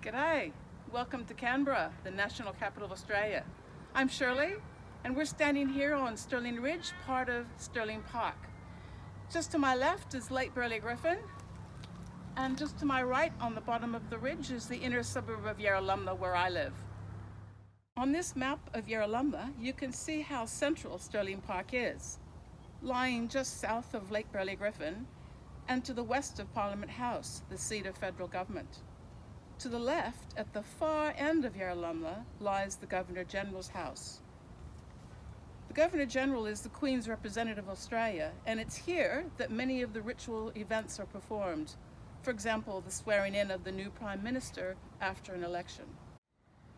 G'day, welcome to Canberra, the national capital of Australia. I'm Shirley, and we're standing here on Stirling Ridge, part of Stirling Park. Just to my left is Lake Burley Griffin, and just to my right on the bottom of the ridge is the inner suburb of Yarralumla where I live. On this map of Yarralumla, you can see how central Stirling Park is, lying just south of Lake Burley Griffin and to the west of Parliament House, the seat of federal government. To the left, at the far end of Yarralumla, lies the Governor-General's house. The Governor-General is the Queen's representative of Australia, and it's here that many of the ritual events are performed. For example, the swearing in of the new Prime Minister after an election.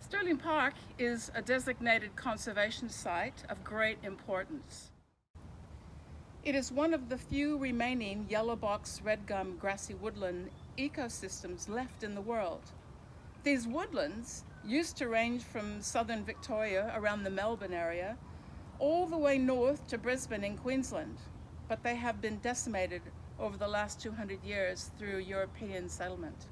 Stirling Park is a designated conservation site of great importance. It is one of the few remaining yellow box red gum grassy woodland ecosystems left in the world. These woodlands used to range from southern Victoria around the Melbourne area all the way north to Brisbane in Queensland, but they have been decimated over the last 200 years through European settlement.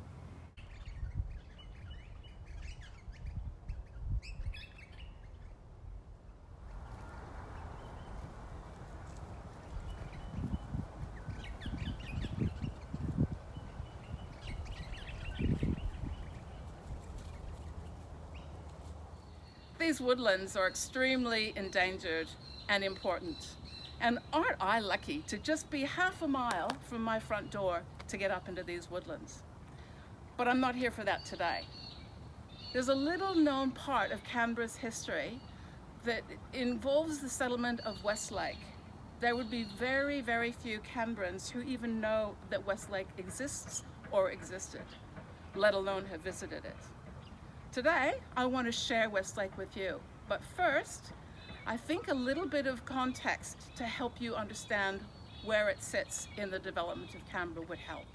These woodlands are extremely endangered and important. And aren't I lucky to just be half a mile from my front door to get up into these woodlands? But I'm not here for that today. There's a little known part of Canberra's history that involves the settlement of Westlake. There would be very, very few Canberrans who even know that Westlake exists or existed, let alone have visited it. Today, I want to share Westlake with you, but first, I think a little bit of context to help you understand where it sits in the development of Canberra would help.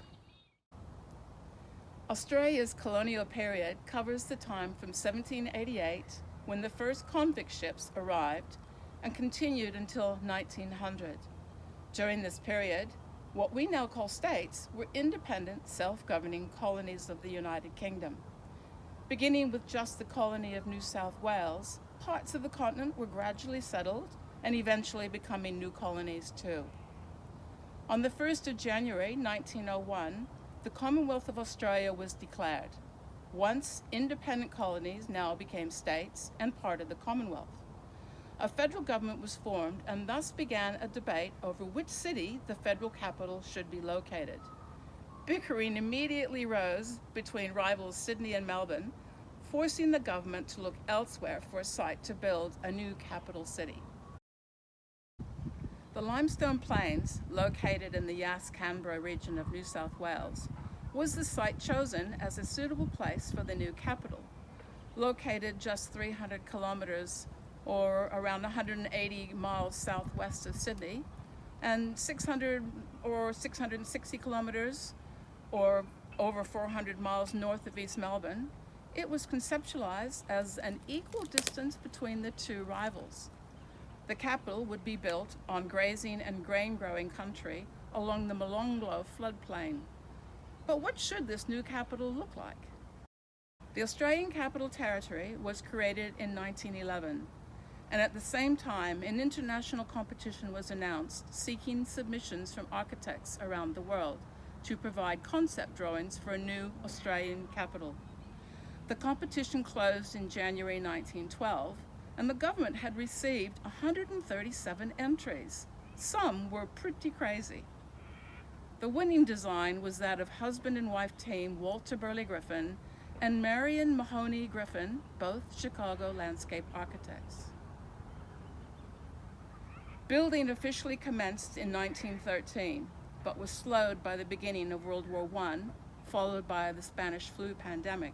Australia's colonial period covers the time from 1788, when the first convict ships arrived, and continued until 1900. During this period, what we now call states were independent, self-governing colonies of the United Kingdom. Beginning with just the colony of New South Wales, parts of the continent were gradually settled and eventually becoming new colonies too. On the 1st of January 1901, the Commonwealth of Australia was declared. Once independent colonies now became states and part of the Commonwealth. A federal government was formed and thus began a debate over which city the federal capital should be located. Bickering immediately rose between rivals Sydney and Melbourne, forcing the government to look elsewhere for a site to build a new capital city. The Limestone Plains, located in the Yass-Canberra region of New South Wales, was the site chosen as a suitable place for the new capital. Located just 300 kilometres or around 180 miles southwest of Sydney, and 600 or 660 kilometres or over 400 miles north of East Melbourne, it was conceptualized as an equal distance between the two rivals. The capital would be built on grazing and grain-growing country along the Molonglo floodplain. But what should this new capital look like? The Australian Capital Territory was created in 1911, and at the same time, an international competition was announced seeking submissions from architects around the world to provide concept drawings for a new Australian capital. The competition closed in January 1912, and the government had received 137 entries. Some were pretty crazy. The winning design was that of husband and wife team Walter Burley Griffin and Marion Mahony Griffin, both Chicago landscape architects. Building officially commenced in 1913, but was slowed by the beginning of World War I, followed by the Spanish flu pandemic.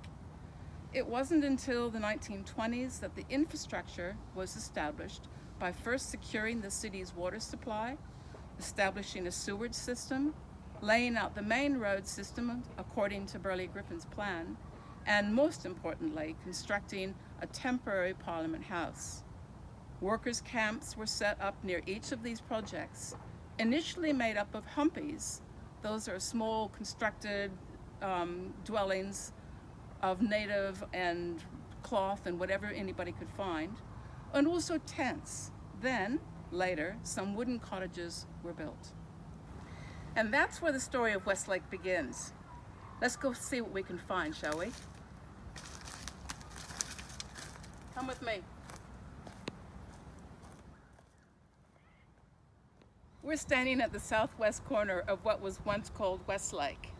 It wasn't until the 1920s that the infrastructure was established by first securing the city's water supply, establishing a sewage system, laying out the main road system according to Burley Griffin's plan, and most importantly, constructing a temporary Parliament House. Workers' camps were set up near each of these projects, initially made up of humpies. Those are small constructed dwellings of native and cloth and whatever anybody could find, and also tents. Then, later, some wooden cottages were built. And that's where the story of Westlake begins. Let's go see what we can find, shall we? Come with me. We're standing at the southwest corner of what was once called Westlake.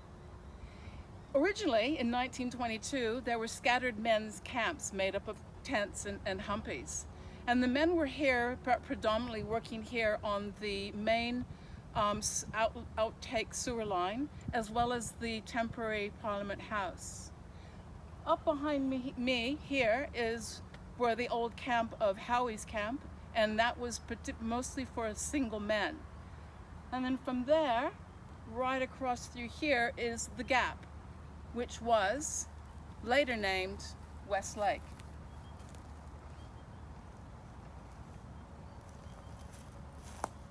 Originally, in 1922, there were scattered men's camps made up of tents and humpies. And the men were here, predominantly working here on the main outtake sewer line, as well as the temporary Parliament House. Up behind me here is where the old camp of Howie's camp, and that was mostly for single men. And then from there, right across through here is the Gap, which was later named Westlake.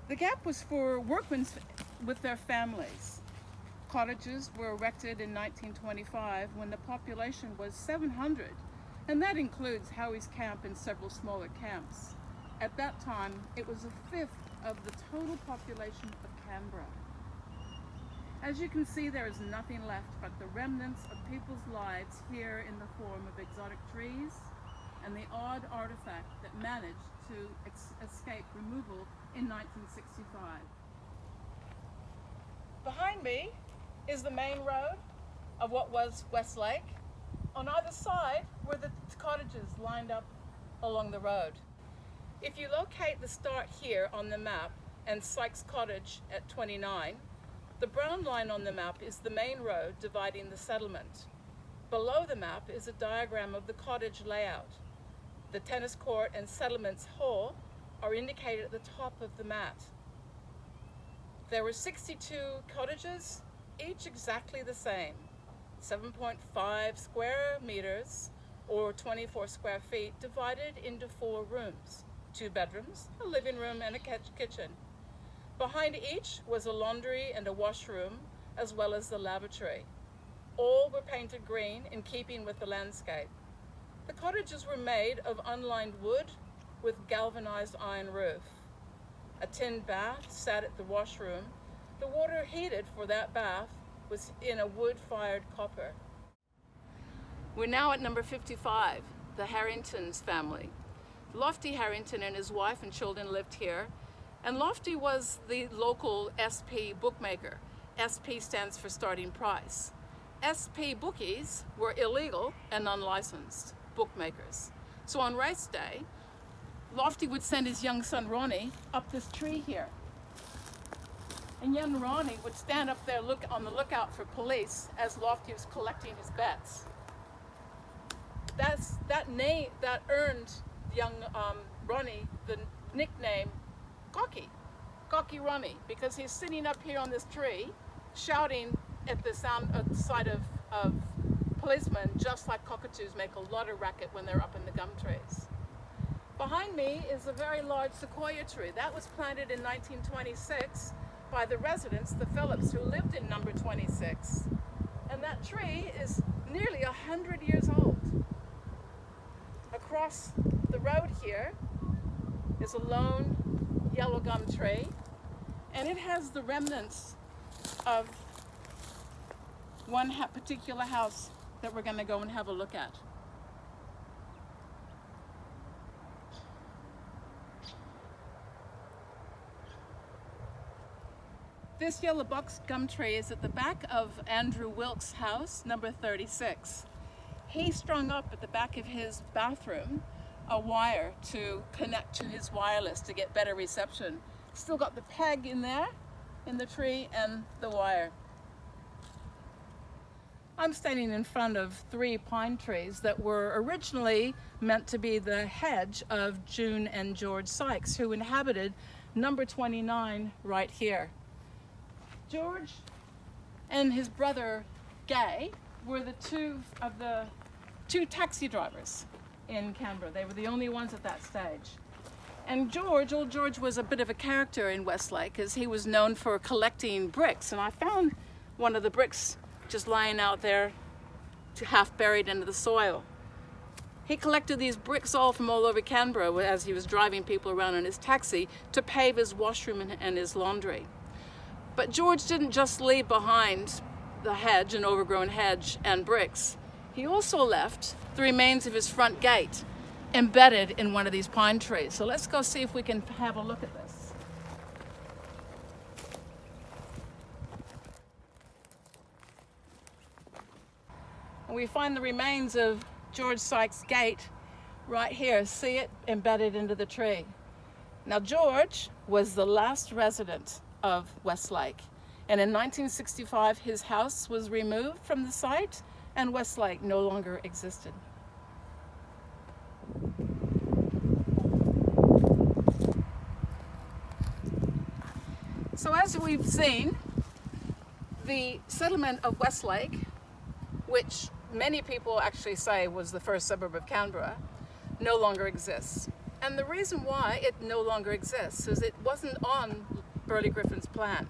The Gap was for workmen with their families. Cottages were erected in 1925 when the population was 700, and that includes Howie's camp and several smaller camps. At that time, it was a fifth of the total population of Canberra. As you can see, there is nothing left but the remnants of people's lives here in the form of exotic trees and the odd artifact that managed to escape removal in 1965. Behind me is the main road of what was Westlake. On either side were the cottages lined up along the road. If you locate the start here on the map and Sykes Cottage at 29, the brown line on the map is the main road dividing the settlement. Below the map is a diagram of the cottage layout. The tennis court and settlements hall are indicated at the top of the map. There were 62 cottages, each exactly the same, 7.5 square meters or 24 square feet, divided into 4 rooms, 2 bedrooms, a living room and a kitchen. Behind each was a laundry and a washroom, as well as the lavatory. All were painted green in keeping with the landscape. The cottages were made of unlined wood with galvanized iron roof. A tin bath sat at the washroom. The water heated for that bath was in a wood-fired copper. We're now at number 55, the Harrington's family. Lofty Harrington and his wife and children lived here, and Lofty was the local SP bookmaker. SP stands for starting price. SP bookies were illegal and unlicensed bookmakers. So on race day, Lofty would send his young son Ronnie up this tree here. And young Ronnie would stand up there on the lookout for police as Lofty was collecting his bets. That earned young Ronnie the nickname Cocky Ronnie, because he's sitting up here on this tree shouting at the sight of policemen, just like cockatoos make a lot of racket when they're up in the gum trees. Behind me is a very large sequoia tree. That was planted in 1926 by the residents, the Phillips, who lived in number 26. And that tree is nearly 100 years old. Across the road here is a lone yellow gum tree, and it has the remnants of one particular house that we're going to go and have a look at. This yellow box gum tree is at the back of Andrew Wilkes' house, number 36. He strung up at the back of his bathroom a wire to connect to his wireless to get better reception. Still got the peg in there, in the tree, and the wire. I'm standing in front of 3 pine trees that were originally meant to be the hedge of June and George Sykes, who inhabited number 29 right here. George and his brother Gay were the two taxi drivers in Canberra. They were the only ones at that stage. And old George was a bit of a character in Westlake, as he was known for collecting bricks. And I found one of the bricks just lying out there half buried into the soil. He collected these bricks all from all over Canberra as he was driving people around in his taxi to pave his washroom and his laundry. But George didn't just leave behind the hedge, an overgrown hedge, and bricks. He also left the remains of his front gate embedded in one of these pine trees. So let's go see if we can have a look at this. And we find the remains of George Sykes' gate right here. See it embedded into the tree. Now George was the last resident of Westlake, and in 1965 his house was removed from the site and Westlake no longer existed. So as we've seen, the settlement of Westlake, which many people actually say was the first suburb of Canberra, no longer exists. And the reason why it no longer exists is it wasn't on Burley Griffin's plan.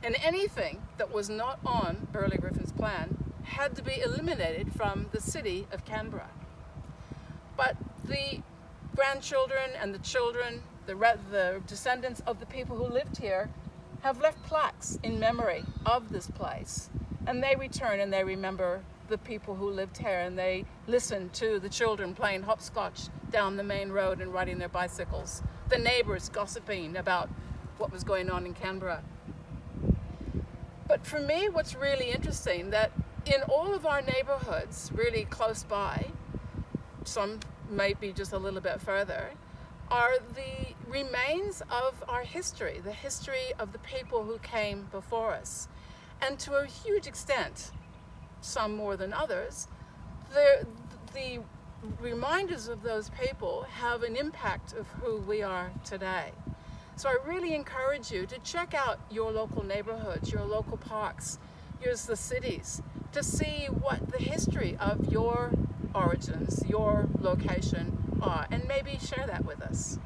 And anything that was not on Burley Griffin's plan had to be eliminated from the city of Canberra. But the grandchildren and the children, the descendants of the people who lived here, have left plaques in memory of this place. And they return and they remember the people who lived here, and they listen to the children playing hopscotch down the main road and riding their bicycles, the neighbors gossiping about what was going on in Canberra. But for me, what's really interesting, that in all of our neighborhoods really close by, some might be just a little bit further, are the remains of our history, the history of the people who came before us. And to a huge extent, some more than others, the reminders of those people have an impact of who we are today. So I really encourage you to check out your local neighborhoods, your local parks, the cities, to see what the history of your origins, your location are, and maybe share that with us.